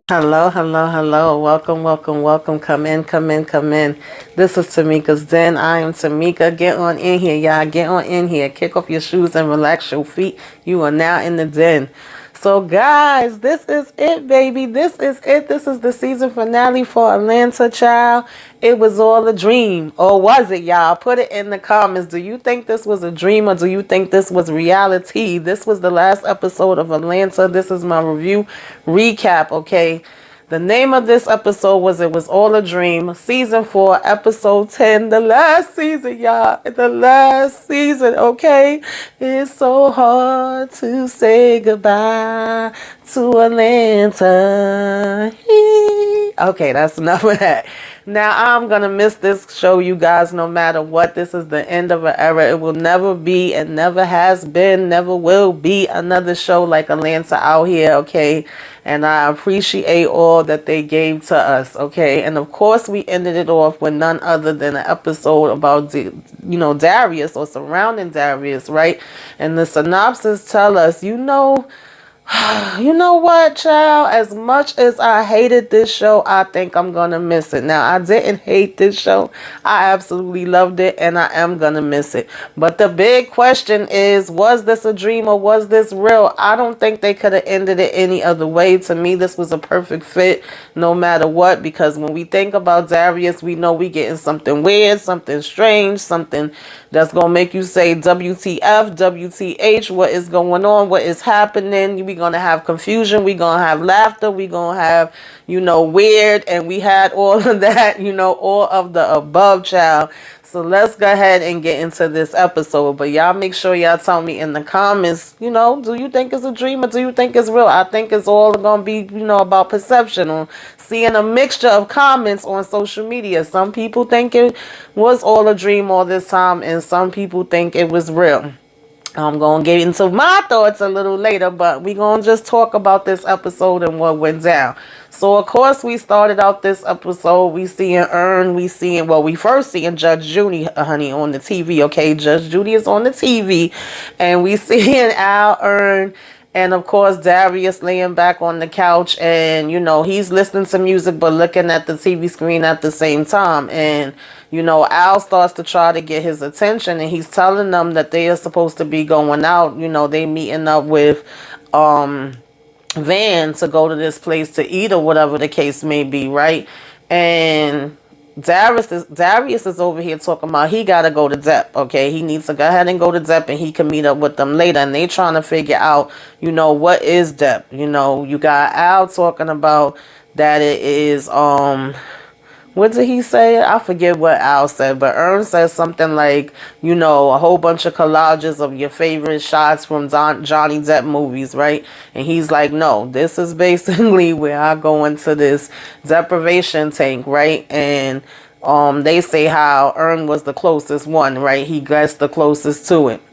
Hello, hello, hello. Welcome, welcome, welcome. Come in, come in, come in. This is Tamika's Den. I am Tamika. Get on in here, y'all. Get on in here. Kick off your shoes and relax your feet. You are now in the den. So, guys, this is it, baby. This is it. This is the season finale for Atlanta, child. It was all a dream. Or was it, y'all? Put it in the comments. Do you think this was a dream or do you think this was reality? This was the last episode of Atlanta. This is my review recap, okay? The name of this episode was It Was All a Dream, Season 4, Episode 10, the last season, y'all. The last season, okay? It's so hard to say goodbye to Atlanta. Okay, that's enough of that. Now, I'm going to miss this show, you guys, no matter what. This is the end of an era. It will never be and never has been, never will be another show like Atlanta out here, okay? And I appreciate all that they gave to us, okay? And of course, we ended it off with none other than an episode about, Darius or surrounding Darius, right? And the synopsis tell us, you know what, child? As much as I hated this show, I think I'm going to miss it. Now, I didn't hate this show. I absolutely loved it, and I am going to miss it. But the big question is, was this a dream or was this real? I don't think they could have ended it any other way. To me, this was a perfect fit no matter what, because when we think about Darius, we know we getting something weird, something strange, something that's going to make you say, WTF, WTH, what is going on, what is happening? We gonna have confusion, we gonna have laughter, we gonna have, weird, and we had all of that, all of the above, child. So let's go ahead and get into this episode. But y'all make sure y'all tell me in the comments, do you think it's a dream or do you think it's real? I think it's all gonna be, about perception, or seeing a mixture of comments on social media. Some people think it was all a dream all this time, and some people think it was real. I'm going to get into my thoughts a little later, but we're going to just talk about this episode and what went down. So, of course, we started out this episode. We first seeing Judge Judy, honey, on the TV, okay? Judge Judy is on the TV, and we seeing Al, Earn, and of course, Darius laying back on the couch, and, he's listening to music, but looking at the TV screen at the same time. And, Al starts to try to get his attention, and he's telling them that they are supposed to be going out. They meeting up with, Van to go to this place to eat or whatever the case may be, right? And Darius is over here talking about he gotta go to Depp, okay? He needs to go ahead and go to Depp and he can meet up with them later. And they trying to figure out, what is Depp? You got Al talking about that it is, what did he say? I forget what Al said, but Ern says something like, a whole bunch of collages of your favorite shots from Johnny Depp movies, right? And he's like, no, this is basically where I go into this deprivation tank, right? And they say how Ern was the closest one, right? He gets the closest to it.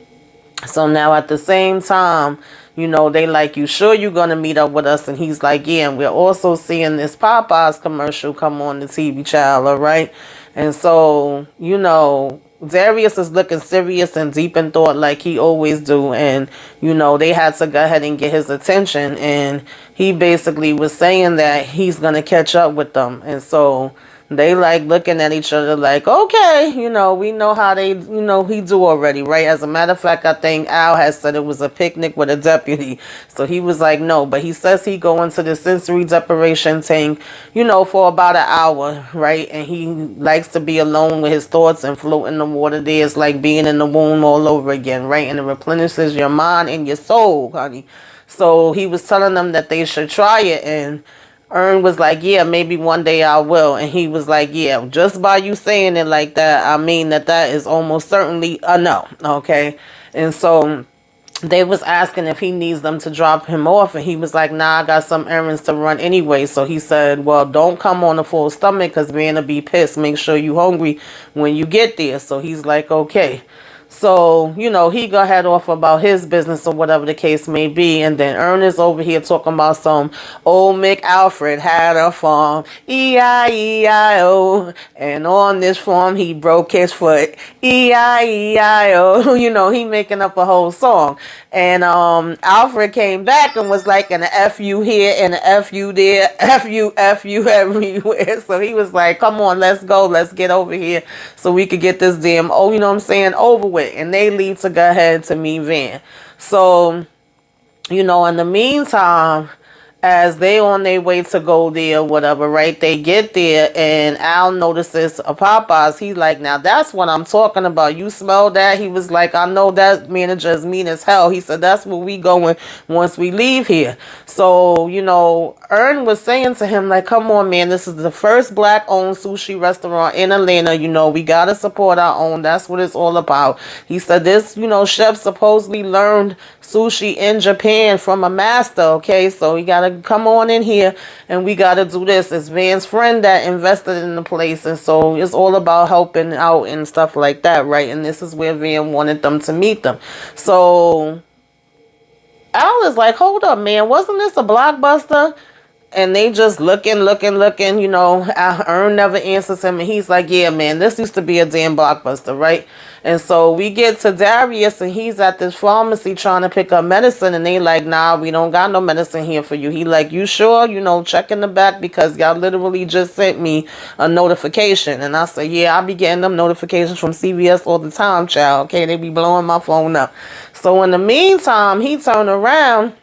So now at the same time, they like, you sure you're going to meet up with us? And he's like, yeah. And we're also seeing this Popeyes commercial come on the TV, child, all right? And so, Darius is looking serious and deep in thought like he always do. And, they had to go ahead and get his attention. And he basically was saying that he's going to catch up with them. And so they like looking at each other like, okay, we know how they, he do already, right? As a matter of fact, I think Al has said it was a picnic with a deputy. So he was like, no, but he says he go into the sensory deprivation tank, for about an hour, right? And he likes to be alone with his thoughts and float in the water there. It's like being in the womb all over again, right? And it replenishes your mind and your soul, honey. So he was telling them that they should try it, and Ern was like, yeah, maybe one day I will. And he was like, yeah, just by you saying it like that, I mean that is almost certainly a no, okay? And so they was asking if he needs them to drop him off, and he was like, nah, I got some errands to run anyway. So he said, well, don't come on a full stomach because man will be pissed. Make sure you hungry when you get there. So he's like, okay. So, he go head off about his business or whatever the case may be. And then Ernest over here talking about some old Mick Alfred had a farm, E-I-E-I-O. And on this farm, he broke his foot, E-I-E-I-O. He making up a whole song. And Alfred came back and was like, and a F you here and a F you there, F you everywhere. So he was like, come on, let's go. Let's get over here so we could get this damn, over with. And they leave to go ahead to meet Van. So, in the meantime, as they on their way to go there, whatever, right? They get there and Al notices a Popeyes. He's like, now that's what I'm talking about. You smell that? He was like, I know that manager is mean as hell. He said, that's where we going once we leave here. So, Ern was saying to him, like, come on, man, this is the first black-owned sushi restaurant in Atlanta. We got to support our own. That's what it's all about. He said this, chef supposedly learned sushi in Japan from a master, okay? So he got to come on in here and we got to do this. It's Van's friend that invested in the place. And so it's all about helping out and stuff like that, right? And this is where Van wanted them to meet them. So Al is like, hold up, man. Wasn't this a Blockbuster? And they just looking. Ern never answers him. And he's like, yeah, man, this used to be a damn Blockbuster, right? And so we get to Darius and he's at this pharmacy trying to pick up medicine. And they like, nah, we don't got no medicine here for you. He like, you sure? Check in the back because y'all literally just sent me a notification. And I say, yeah, I be getting them notifications from CVS all the time, child. Okay, they be blowing my phone up. So in the meantime, he turned around.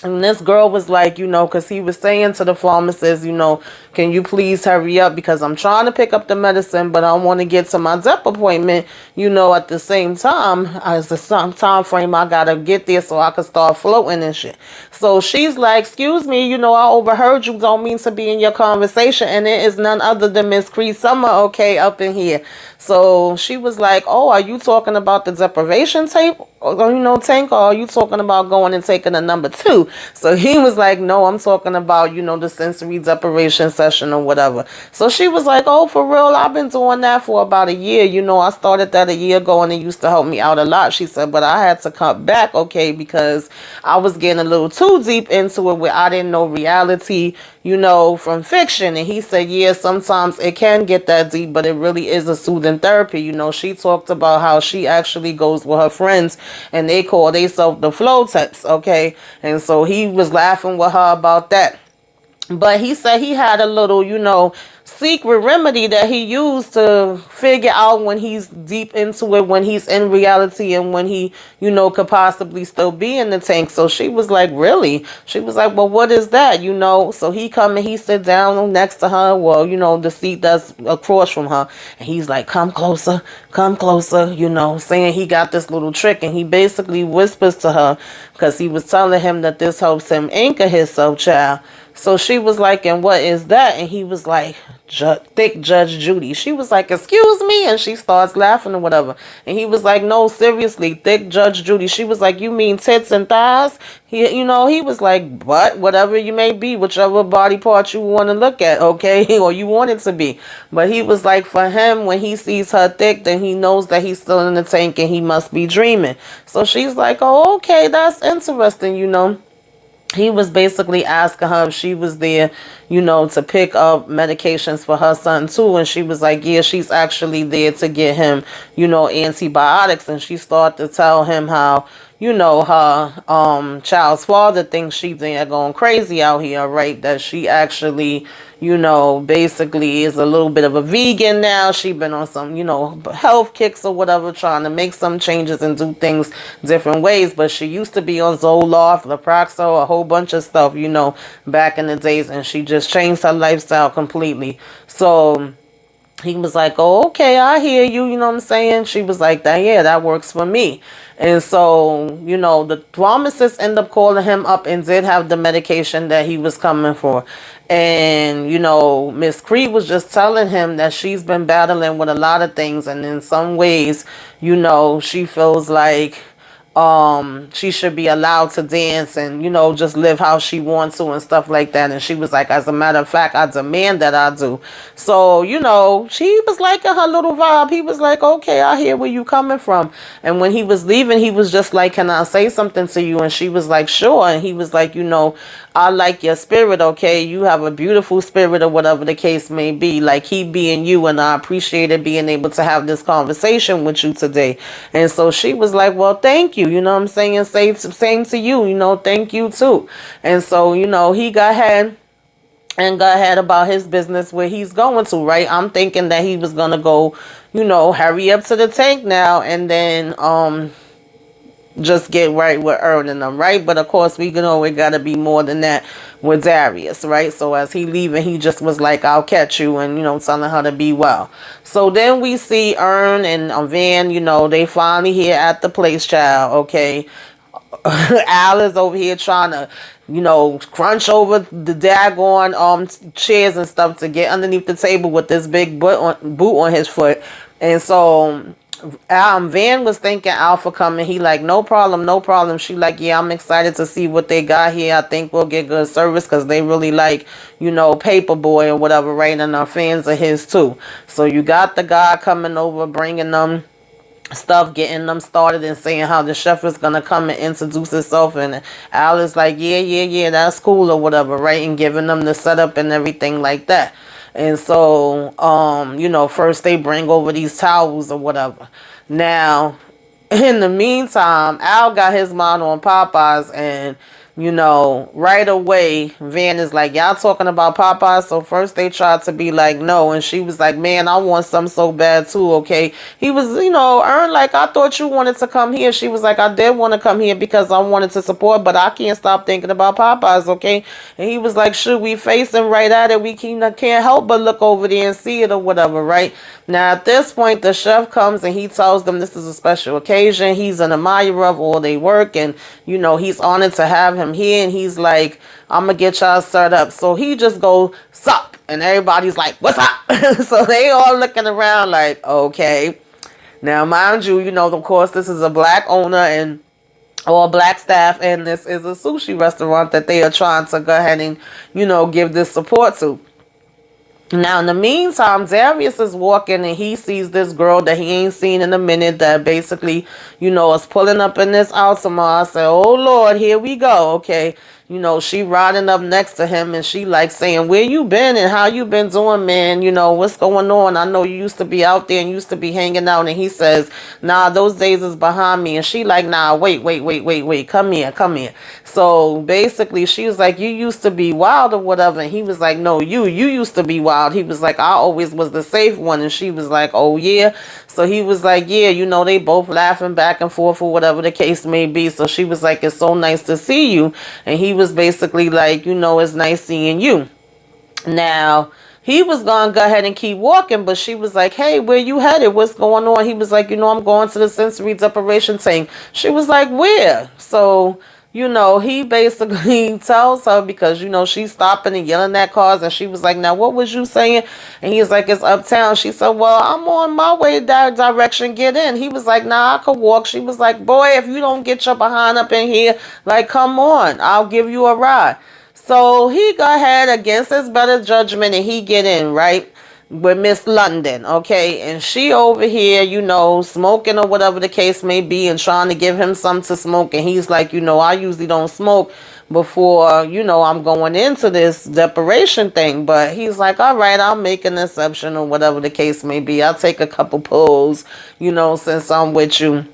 And this girl was like, because he was saying to the pharmacist, can you please hurry up because I'm trying to pick up the medicine, but I want to get to my DEP appointment, at the same time as the time frame I got to get there so I can start floating and shit. So she's like, excuse me, I overheard you, don't mean to be in your conversation. And it is none other than Miss Cree Summer, okay, up in here. So she was like, oh, are you talking about the deprivation tape? Tank, or are you talking about going and taking a number 2? So he was like, no, I'm talking about, the sensory deprivation session or whatever. So she was like, oh, for real? I've been doing that for about a year. I started that a year ago and it used to help me out a lot. She said, but I had to cut back, okay, because I was getting a little too deep into it where I didn't know reality, from fiction. And he said, yeah, sometimes it can get that deep, but it really is a soothing therapy. She talked about how she actually goes with her friends and they call themselves the flow text, okay? And so he was laughing with her about that. But he said he had a little, secret remedy that he used to figure out when he's deep into it, when he's in reality, and when he, could possibly still be in the tank. So she was like, really? She was like, well, what is that? So he come and he sit down next to her. Well, the seat that's across from her. And he's like, come closer, saying he got this little trick. And he basically whispers to her because he was telling him that this helps him anchor himself, child. So she was like, and what is that? And he was like, thick Judge Judy. She was like, excuse me? And she starts laughing or whatever. And he was like, no, seriously, thick Judge Judy. She was like, you mean tits and thighs? He was like, but whatever you may be, whichever body part you want to look at, okay? Or you want it to be. But he was like, for him, when he sees her thick, then he knows that he's still in the tank and he must be dreaming. So she's like, oh, okay, that's interesting, He was basically asking her if she was there, to pick up medications for her son too. And she was like, yeah, she's actually there to get him, antibiotics. And she started to tell him how, her child's father thinks she's going crazy out here, right? That she actually, basically is a little bit of a vegan now. She been on some, health kicks or whatever, trying to make some changes and do things different ways. But she used to be on Zoloft, Leproxo, a whole bunch of stuff, back in the days. And she just changed her lifestyle completely. So he was like, oh, okay, I hear you, you know what I'm saying? She was like, yeah, that works for me. And so, the pharmacist ended up calling him up and did have the medication that he was coming for. And, Miss Cree was just telling him that she's been battling with a lot of things. And in some ways, she feels like she should be allowed to dance and, just live how she wants to and stuff like that. And she was like, as a matter of fact, I demand that I do. So, she was liking her little vibe. He was like, okay, I hear where you coming from. And when he was leaving, he was just like, can I say something to you? And she was like, sure. And he was like, I like your spirit, okay? You have a beautiful spirit or whatever the case may be. Like, he being you, and I appreciated being able to have this conversation with you today. And so she was like, well, thank you. You know what I'm saying? Same to you, thank you too. And so, he got ahead about his business where he's going to, right? I'm thinking that he was gonna go, hurry up to the tank now and then just get right with earning them, right? But of course, we know it gotta be more than that with Darius, right? So as he leaving, he just was like, I'll catch you, and telling her to be well. So then we see Ern and Van, they finally here at the place, child, okay? Al is over here trying to, crunch over the daggone chairs and stuff to get underneath the table with this big boot on his foot. And so Van was thanking Al for coming. He like, no problem, no problem. She like, yeah, I'm excited to see what they got here. I think we'll get good service because they really like, Paperboy or whatever, right? And our fans of his too. So you got the guy coming over, bringing them stuff, getting them started and saying how the chef is gonna come and introduce himself, and Al is like, yeah, that's cool or whatever, right? And giving them the setup and everything like that. And so first they bring over these towels or whatever. Now in the meantime, Al got his mind on Popeyes, and right away, Van is like, y'all talking about Popeyes? So first they tried to be like, no. And she was like, man, I want some so bad too, okay? He was, Ern, like, I thought you wanted to come here. She was like, I did want to come here because I wanted to support, but I can't stop thinking about Popeyes, okay? And he was like, should we face him right at it? We can't help but look over there and see it or whatever, right? Now, at this point, the chef comes and he tells them this is a special occasion. He's an admirer of all they work, and, he's honored to have him here. And he's like, I'm going to get y'all set up. So he just goes, sup. And everybody's like, what's up? So they all looking around like, okay. Now, mind you, of course, this is a black owner and all black staff, and this is a sushi restaurant that they are trying to go ahead and, give this support to. Now, in the meantime, Darius is walking and he sees this girl that he ain't seen in a minute that basically, is pulling up in this Altima. I said, oh, Lord, here we go. Okay. She riding up next to him and she like saying, where you been and how you been doing, man? What's going on? I know you used to be out there and used to be hanging out. And he says, nah, those days is behind me. And she like, nah, wait. Come here. So basically she was like, you used to be wild or whatever. And he was like, no, you used to be wild. He was like, I always was the safe one. And she was like, oh yeah. So he was like, yeah, they both laughing back and forth or whatever the case may be. So she was like, it's so nice to see you. And he was basically like, it's nice seeing you. Now, he was going to go ahead and keep walking, but she was like, hey, where you headed? What's going on? He was like, I'm going to the sensory deprivation tank. She was like, where? So, he basically tells her because, she's stopping and yelling at cars. And she was like, now, what was you saying? And he's like, it's uptown. She said, well, I'm on my way that direction. Get in. He was like, nah, I could walk. She was like, boy, if you don't get your behind up in here, like, come on, I'll give you a ride. So he go ahead against his better judgment and he get in, right? With Miss London, okay? And she over here, smoking or whatever the case may be and trying to give him something to smoke. And he's like, I usually don't smoke before, I'm going into this deprivation thing. But he's like, all right, I'll make an exception or whatever the case may be. I'll take a couple pulls, since I'm with you.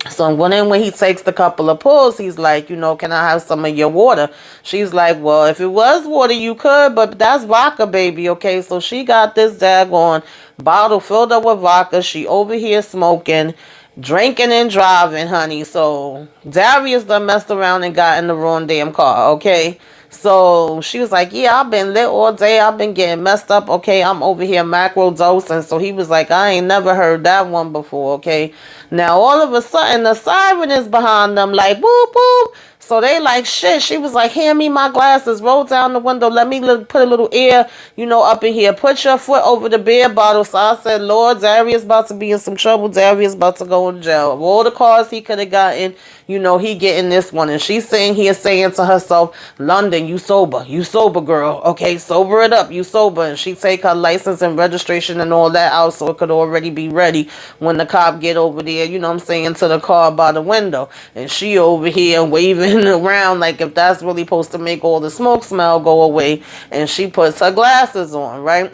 So when he takes the couple of pulls, he's like, can I have some of your water? She's like, well, if it was water, you could, but that's vodka, baby, okay? So she got this daggone bottle filled up with vodka. She over here smoking, drinking and driving, honey. So Darius done messed around and got in the wrong damn car, okay? So she was like, yeah, I've been lit all day. I've been getting messed up. Okay, I'm over here macro dosing. So he was like, I ain't never heard that one before. Okay. Now, all of a sudden, the siren is behind them like, boop, boop. So they like, shit. She was like, hand me my glasses. Roll down the window. Let me put a little air, up in here. Put your foot over the beer bottle. So I said, Lord, Darius about to be in some trouble. Darius about to go in jail. Of all the cars he could have gotten, he getting this one. And she's sitting here saying to herself, London, you sober. You sober, girl. Okay, sober it up. You sober. And she take her license and registration and all that out so it could already be ready when the cop get over there, to the car by the window. And she over here waving around like if that's really supposed to make all the smoke smell go away. And she puts her glasses on, right?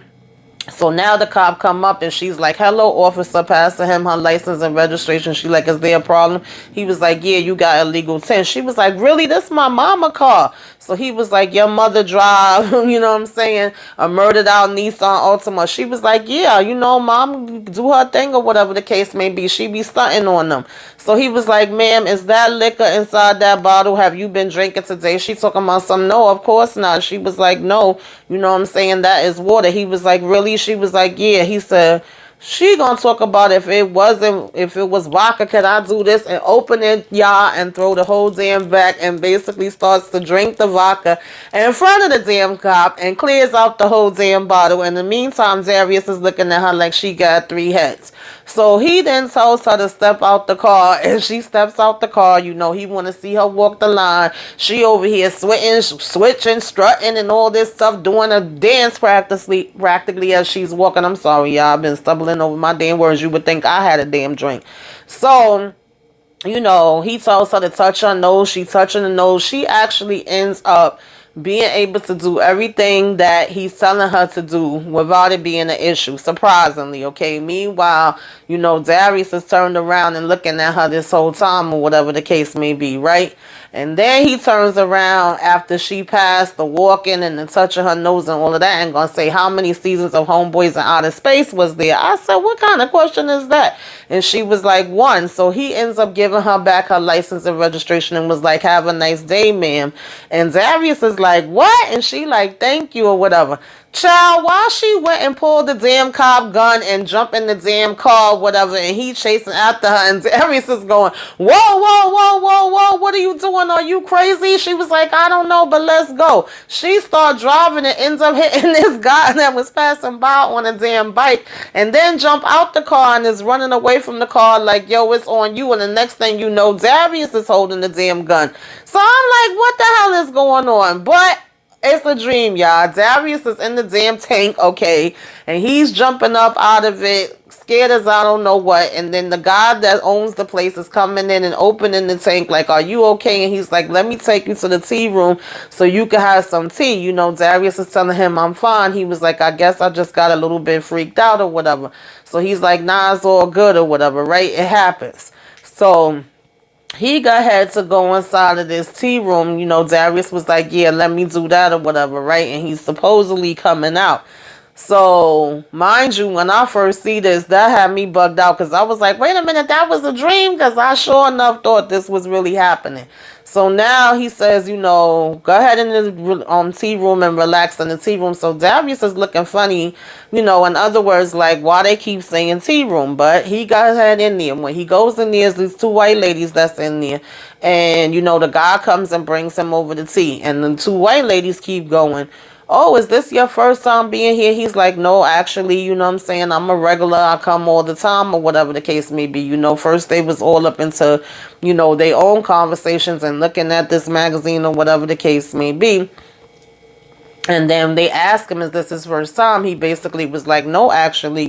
So now the cop come up and she's like, hello, officer, pass to him her license and registration. She like, is there a problem? He was like, yeah, you got illegal tint. She was like, really? This my mama car. So he was like, your mother drive, a murdered out Nissan Altima. She was like, yeah, mom do her thing or whatever the case may be. She be stunting on them. So he was like, ma'am, is that liquor inside that bottle? Have you been drinking today? She talking about some, no, of course not. She was like, no, that is water. He was like, really? She was like, yeah. He said, she gonna talk about if it was vodka, could I do this and open it, y'all, and throw the whole damn back and basically starts to drink the vodka in front of the damn cop and clears out the whole damn bottle. In the meantime, Darius is looking at her like she got three heads. So he then tells her to step out the car, and she steps out the car. He want to see her walk the line. She over here switching, strutting, and all this stuff, doing a dance practically as she's walking. I'm sorry, y'all. I've been stumbling over my damn words. You would think I had a damn drink. So, he tells her to touch her nose. She touching the nose. She actually ends up being able to do everything that he's telling her to do without it being an issue, surprisingly, okay? Meanwhile, Darius is turned around and looking at her this whole time or whatever the case may be, right? And then he turns around after she passed the walking and the touching her nose and all of that and gonna say, how many seasons of Homeboys in Outer Space was there? I said, what kind of question is that? And she was like, one. So he ends up giving her back her license and registration and was like, have a nice day, ma'am. And Darius is like, what? And she like, thank you or whatever. Child, while she went and pulled the damn cop gun and jumped in the damn car, whatever, and he chasing after her, and Darius is going, whoa, whoa, whoa, whoa, whoa, what are you doing? Are you crazy? She was like, I don't know, but let's go. She started driving and ends up hitting this guy that was passing by on a damn bike, and then jump out the car and is running away from the car like, yo, it's on you. And the next thing you know, Darius is holding the damn gun. So I'm like, what the hell is going on? But it's a dream, y'all. Darius is in the damn tank, okay, and he's jumping up out of it, scared as I don't know what. And then the guy that owns the place is coming in and opening the tank like, are you okay? And he's like, let me take you to the tea room so you can have some tea. Darius is telling him, I'm fine. He was like, I guess I just got a little bit freaked out or whatever. So he's like, nah, it's all good or whatever, right? It happens. So he got had to go inside of this tea room. Darius was like, yeah, let me do that or whatever, right? And he's supposedly coming out. So, mind you, when I first see this, that had me bugged out because I was like, wait a minute, that was a dream? Because I sure enough thought this was really happening. So now he says, go ahead in the tea room and relax in the tea room. So Darius is looking funny, in other words, like, why they keep saying tea room. But he got his head in there. When he goes in there, there's two white ladies that's in there. And, the guy comes and brings him over the tea. And the two white ladies keep going, oh, is this your first time being here? He's like, no, actually, I'm a regular. I come all the time or whatever the case may be. First they was all up into, their own conversations and looking at this magazine or whatever the case may be. And then they asked him, is this his first time? He basically was like, no, actually,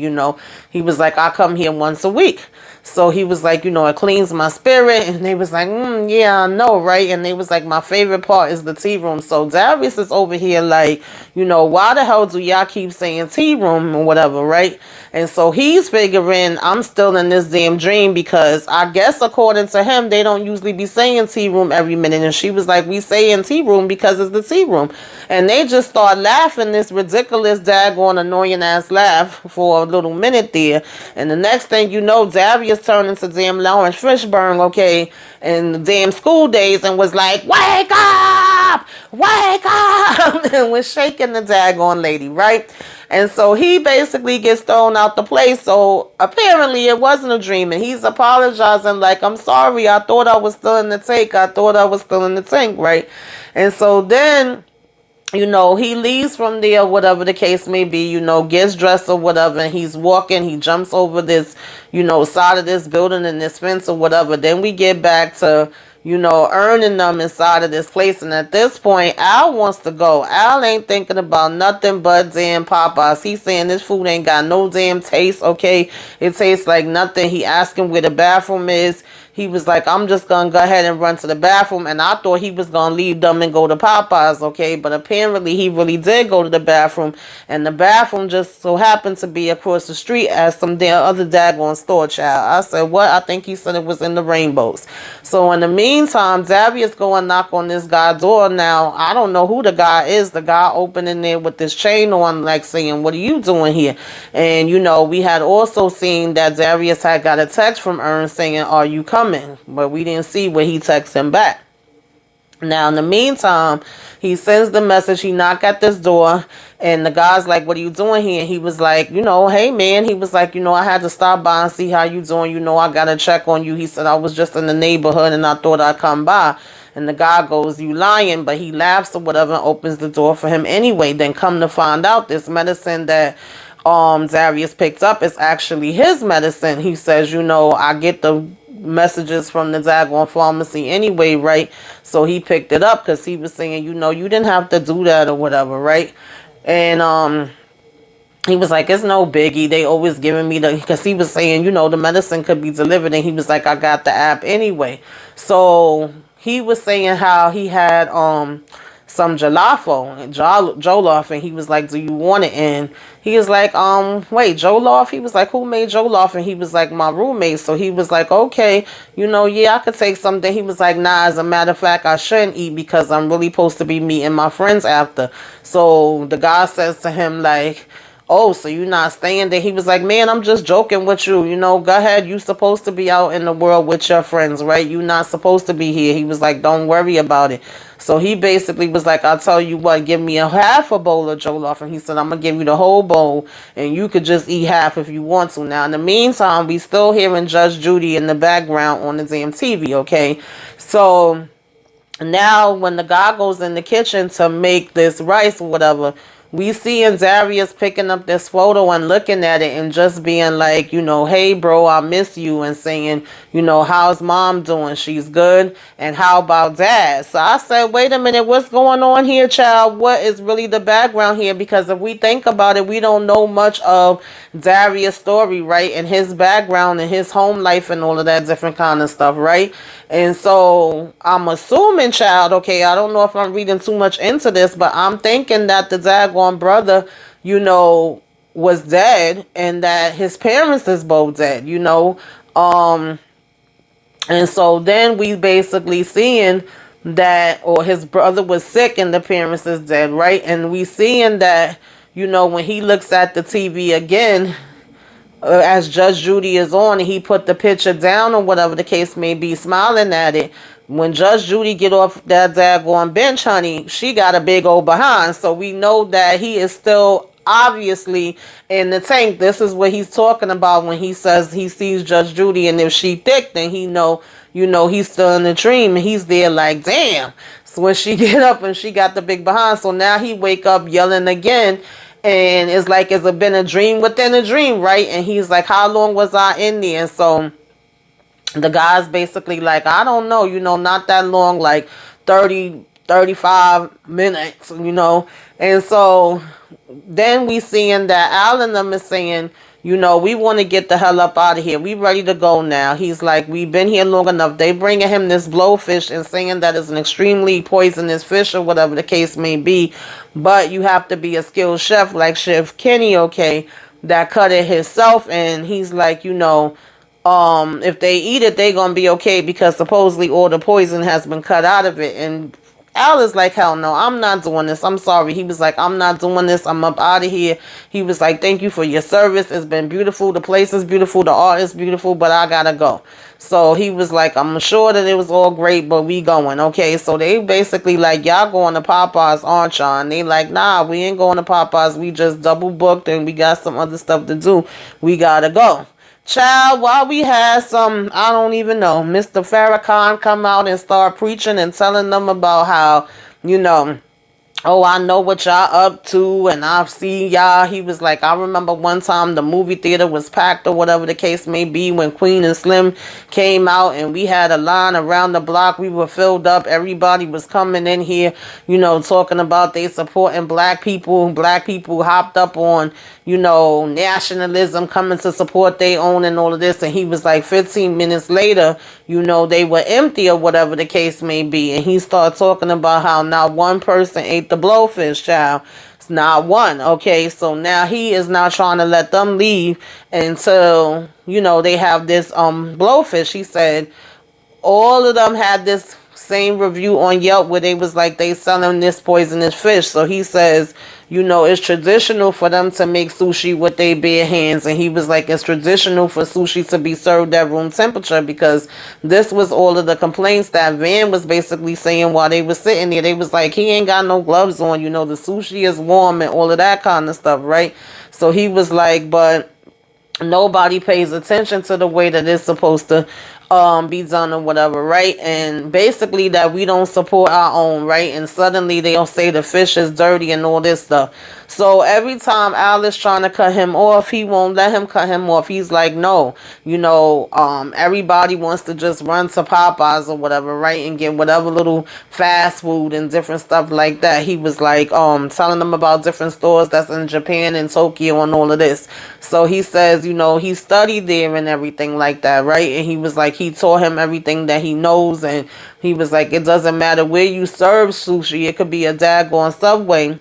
he was like, I come here once a week. So he was like, it cleans my spirit. And they was like, yeah, I know, right? And they was like, my favorite part is the tea room. So Darius is over here like, why the hell do y'all keep saying tea room or whatever, right? And so he's figuring I'm still in this damn dream because I guess according to him, they don't usually be saying tea room every minute. And she was like, we saying tea room because it's the tea room. And they just start laughing this ridiculous, daggone, annoying ass laugh for a little minute there. And the next thing you know, Darius turned into damn Lawrence Fishburne, okay, in the damn School Days and was like, wake up, and was shaking the daggone lady, right? And so he basically gets thrown out the place. So apparently it wasn't a dream. And he's apologizing like, I'm sorry. I thought I was still in the tank. I thought I was still in the tank, right? And so then, he leaves from there, whatever the case may be, gets dressed or whatever, and he's walking, he jumps over this, side of this building and this fence or whatever. Then we get back to, earning them inside of this place. And at this point, Al wants to go. Al ain't thinking about nothing but damn Popeyes. He's saying this food ain't got no damn taste, okay? It tastes like nothing. He asking where the bathroom is. He was like, I'm just going to go ahead and run to the bathroom. And I thought he was going to leave them and go to Popeyes, okay? But apparently he really did go to the bathroom. And the bathroom just so happened to be across the street as some damn other daggone store, child. I said, what? I think he said it was in the Rainbows. So in the meantime, Darius go and knock on this guy's door. Now, I don't know who the guy is. The guy opening there with this chain on, like saying, what are you doing here? And, we had also seen that Darius had got a text from Ern saying, are you coming? But we didn't see where he texted him back. Now, in the meantime, he sends the message. He knocked at this door, and the guy's like, what are you doing here? And he was like, hey, man. He was like, I had to stop by and see how you doing. I got to check on you. He said, I was just in the neighborhood, and I thought I'd come by. And the guy goes, you lying, but he laughs or whatever and opens the door for him anyway. Then come to find out, this medicine that Darius picked up is actually his medicine. He says, I get the messages from the daggone pharmacy anyway, right? So he picked it up because he was saying, you didn't have to do that or whatever, right? And he was like, it's no biggie. They always giving me because he was saying, the medicine could be delivered. And he was like, I got the app anyway. So he was saying how he had some Jollof, and he was like, do you want it? And he was like, wait, Jollof? He was like, who made Jollof? And he was like, my roommate. So he was like, okay, yeah, I could take something. He was like, nah, as a matter of fact, I shouldn't eat because I'm really supposed to be meeting my friends after. So the guy says to him like, oh, so you're not staying there? He was like, man, I'm just joking with you. Go ahead. You supposed to be out in the world with your friends, right? You're not supposed to be here. He was like, don't worry about it. So he basically was like, I'll tell you what, give me a half a bowl of Jollof. And he said, I'm going to give you the whole bowl and you could just eat half if you want to. Now, in the meantime, we still hearing Judge Judy in the background on the damn TV, okay? So now when the guy goes in the kitchen to make this rice or whatever, we see Darius picking up this photo and looking at it and just being like, hey, bro, I miss you, and saying, how's mom doing? She's good. And how about dad? So I said, wait a minute, what's going on here, child? What is really the background here? Because if we think about it, we don't know much of Darius' story, right? And his background and his home life and all of that different kind of stuff, right? And so I'm assuming, child, okay, I don't know if I'm reading too much into this, but I'm thinking that the daggone brother, was dead and that his parents is both dead, and so then we basically seeing that, or his brother was sick and the parents is dead, right? And we seeing that, when he looks at the TV again, as Judge Judy is on, and he put the picture down or whatever the case may be, smiling at it. When Judge Judy get off that daggone bench, honey, she got a big old behind. So we know that he is still obviously in the tank. This is what he's talking about when he says he sees Judge Judy, and if she thick, then he know, he's still in the dream, and he's there like, damn. So when she get up and she got the big behind, so now he wake up yelling again. And it's like, it's been a dream within a dream, right? And he's like, how long was I in there? And so the guy's basically like, I don't know, not that long, like 30, 35 minutes, And so then we seeing that Al and them is saying, we want to get the hell up out of here. We ready to go now. He's like, we've been here long enough. They bringing him this blowfish and saying that it's an extremely poisonous fish or whatever the case may be. But you have to be a skilled chef like Chef Kenny, okay, that cut it himself. And he's like, if they eat it, they going to be okay because supposedly all the poison has been cut out of it. And Al is like, hell no, I'm not doing this. I'm sorry. He was like, I'm not doing this. I'm up out of here. He was like, thank you for your service. It's been beautiful. The place is beautiful. The art is beautiful, but I gotta go. So he was like, I'm sure that it was all great, but we going. Okay, so they basically like, y'all going to Popeyes, aren't y'all? And they like, nah, we ain't going to Popeyes. We just double booked and we got some other stuff to do. We gotta go. Child, while we had some, I don't even know, Mr. Farrakhan come out and start preaching and telling them about how, you know, oh, I know what y'all up to, and I've seen y'all. He was like, I remember one time the movie theater was packed or whatever the case may be when Queen and Slim came out, and we had a line around the block. We were filled up. Everybody was coming in here, you know, talking about they supporting black people. Black people hopped up on, you know, nationalism, coming to support their own and all of this. And he was like, 15 minutes later, you know, they were empty or whatever the case may be. And he started talking about how not one person ate the blowfish, child. It's not one. Okay, so now he is now trying to let them leave until, you know, they have this blowfish. He said all of them had this same review on Yelp where they was like they selling this poisonous fish. So he says, you know, it's traditional for them to make sushi with their bare hands. And he was like, it's traditional for sushi to be served at room temperature, because this was all of the complaints that Van was basically saying while they was sitting there. They was like, he ain't got no gloves on, you know, the sushi is warm and all of that kind of stuff, right? So he was like, but nobody pays attention to the way that it's supposed to be done or whatever, right? And basically that we don't support our own, right? And suddenly they'll say the fish is dirty and all this stuff. So every time Al is trying to cut him off, he won't let him cut him off. He's like, no, you know, everybody wants to just run to Popeyes or whatever, right? And get whatever little fast food and different stuff like that. He was like telling them about different stores that's in Japan and Tokyo and all of this. So he says, you know, he studied there and everything like that, right? And he was like, he taught him everything that he knows. And he was like, it doesn't matter where you serve sushi. It could be a daggone Subway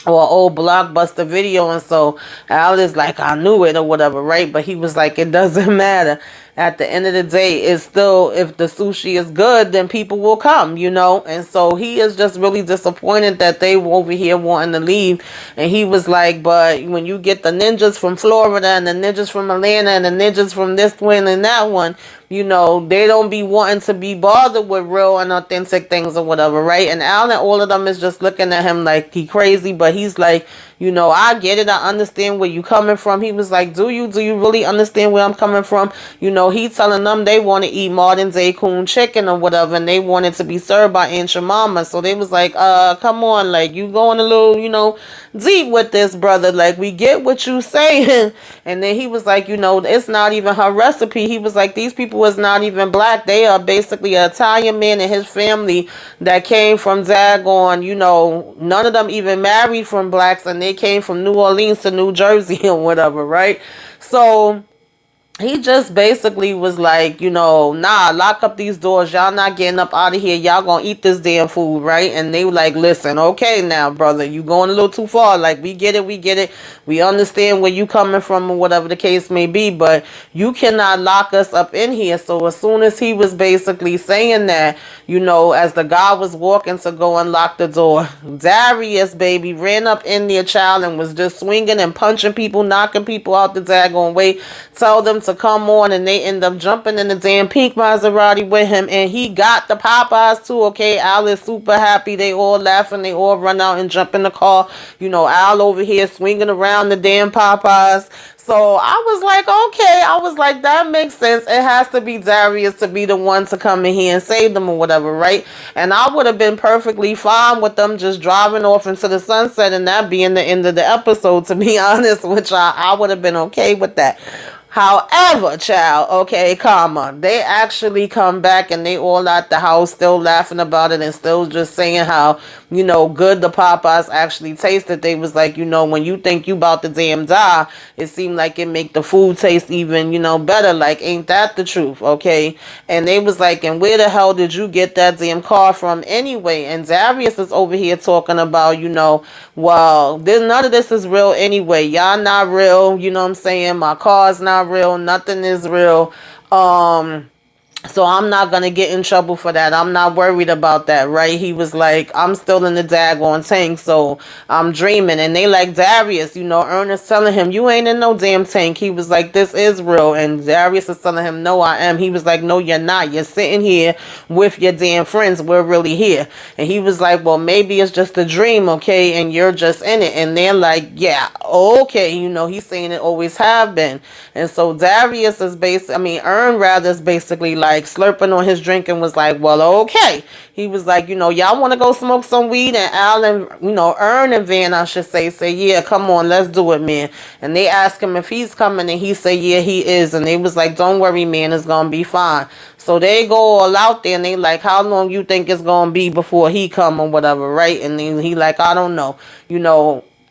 or an old Blockbuster Video. And so Al is like, I knew it or whatever, right? But he was like, it doesn't matter. At the end of the day, it's still, if the sushi is good, then people will come, you know? And so he is just really disappointed that they were over here wanting to leave. And he was like, but when you get the ninjas from Florida and the ninjas from Atlanta and the ninjas from this one and that one, you know, they don't be wanting to be bothered with real and authentic things or whatever, right? And Al and all of them is just looking at him like he crazy, but he's like, you know, I get it. I understand where you coming from. He was like, do you really understand where I'm coming from? You know, he telling them they want to eat modern day coon chicken or whatever, and they wanted to be served by Aunt Jemima. So they was like, come on, like, you going a little, you know, deep with this, brother. Like, we get what you saying. And then he was like, you know, it's not even her recipe. He was like, these people is not even black. They are basically an Italian man and his family that came from Dagon, you know, none of them even married from blacks, and they came from New Orleans to New Jersey or whatever, right? So he just basically was like, you know, nah, lock up these doors. Y'all not getting up out of here. Y'all gonna eat this damn food, right? And they were like, listen, okay now, brother, you going a little too far. Like, we get it, we get it. We understand where you coming from or whatever the case may be, but you cannot lock us up in here. So as soon as he was basically saying that, you know, as the guy was walking to go unlock the door, Darius, baby, ran up in there, child, and was just swinging and punching people, knocking people out the daggone way. Tell them to come on, and they end up jumping in the damn pink Maserati with him, and he got the Popeyes too. Okay, Al is super happy. They all laughing. They all run out and jump in the car. You know, Al over here swinging around the damn Popeyes. So I was like, okay. I was like, that makes sense. It has to be Darius to be the one to come in here and save them or whatever, right? And I would have been perfectly fine with them just driving off into the sunset and that being the end of the episode, to be honest, which I would have been okay with that. However, child, okay, comma, they actually come back and they all at the house still laughing about it and still just saying how, you know, good the Popeyes actually tasted. They was like, you know, when you think you about to damn die, it seemed like it make the food taste even, you know, better. Like, ain't that the truth, okay? And they was like, and where the hell did you get that damn car from anyway? And Darius is over here talking about, you know, well, none of this is real anyway. Y'all not real, you know what I'm saying? My car's not real. Nothing is real. So I'm not gonna get in trouble for that. I'm not worried about that, right? He was like, I'm still in the daggone tank, so I'm dreaming. And they like, Darius, Ernest telling him, you ain't in no damn tank. He was like, this is real. And Darius is telling him, no, I am. He was like, no, you're not. You're sitting here with your damn friends. We're really here. And he was like, well, maybe it's just a dream, okay? And you're just in it. And they're like, yeah, okay. He's saying it always have been. And so Darius is Ern rather is basically like slurping on his drink and was like, well, okay. He was like, y'all want to go smoke some weed? And Al and, Ern and Van, I should say, yeah, come on, let's do it, man. And they asked him if he's coming, and he said, yeah, he is. And they was like, don't worry, man, it's going to be fine. So they go all out there, and they like, how long you think it's going to be before he come or whatever, right? And then he like, I don't know.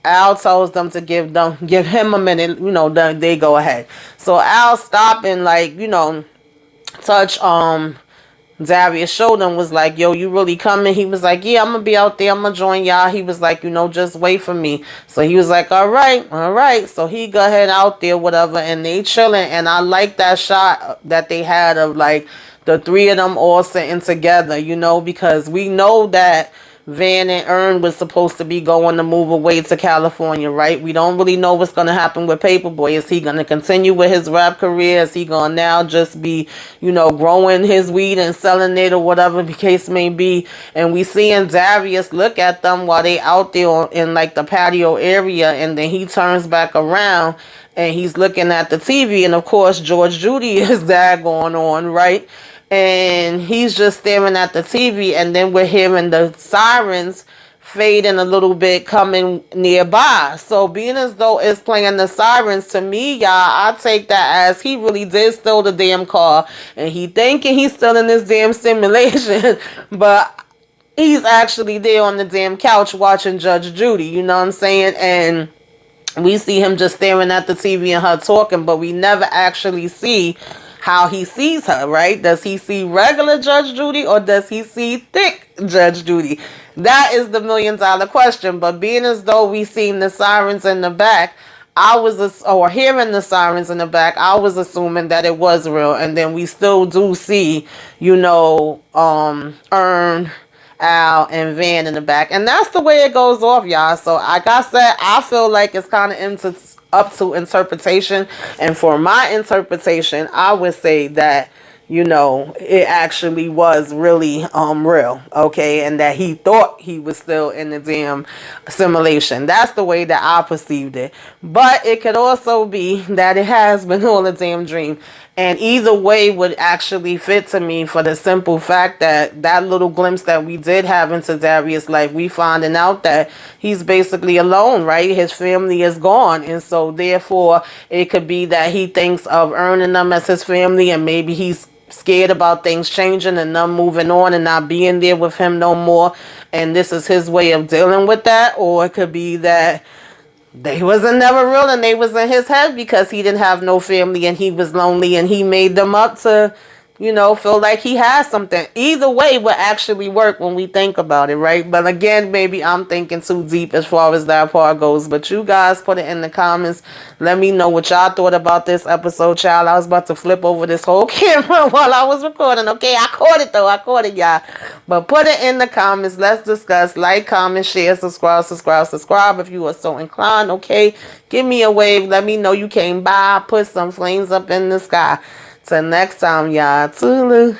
Al tells them to give him a minute, then they go ahead. So Al stop and touch Darius' shoulder and was like, yo, you really coming? He was like, yeah, I'm gonna be out there, I'm gonna join y'all. He was like, just wait for me. So he was like, all right. So he go ahead out there, whatever, and they chilling. And I like that shot that they had of like the three of them all sitting together, because we know that Van and Ern was supposed to be going to move away to California, right? We don't really know what's going to happen with Paperboy. Is he going to continue with his rap career? Is he going to now just be, growing his weed and selling it or whatever the case may be? And we seeing Darius look at them while they out there in like the patio area, and then he turns back around and he's looking at the TV, and of course George Judy is that going on, right? And he's just staring at the TV, and then we're hearing the sirens fading a little bit coming nearby. So being as though it's playing the sirens, to me, y'all, I take that as he really did steal the damn car, and he thinking he's still in this damn simulation, but he's actually there on the damn couch watching Judge Judy, you know what I'm saying? And we see him just staring at the TV and her talking, but we never actually see how he sees her, right? Does he see regular Judge Judy, or does he see thick Judge Judy? That is the $1,000,000 question. But being as though we seen the sirens in the back, or hearing the sirens in the back, I was assuming that it was real. And then we still do see, Ern, Al, and Van in the back. And that's the way it goes off, y'all. So like I said, I feel like it's kind of up to interpretation. And for my interpretation, I would say that, it actually was really real, okay? And that he thought he was still in the damn simulation. That's the way that I perceived it. But it could also be that it has been all a damn dream. And either way would actually fit to me, for the simple fact that that little glimpse that we did have into Darius' life, we finding out that he's basically alone, right? His family is gone. And so therefore it could be that he thinks of earning them as his family, and maybe he's scared about things changing and them moving on and not being there with him no more. And this is his way of dealing with that. Or it could be that they wasn't never real and they was in his head because he didn't have no family and he was lonely, and he made them up to, feel like he has something. Either way would actually work when we think about it, right? But again, maybe I'm thinking too deep as far as that part goes. But you guys put it in the comments. Let me know what y'all thought about this episode, child. I was about to flip over this whole camera while I was recording. Okay, I caught it though. I caught it, y'all. But put it in the comments. Let's discuss. Like, comment, share, subscribe if you are so inclined. Okay, give me a wave. Let me know you came by. Put some flames up in the sky. Till next time, y'all. Toodaloo.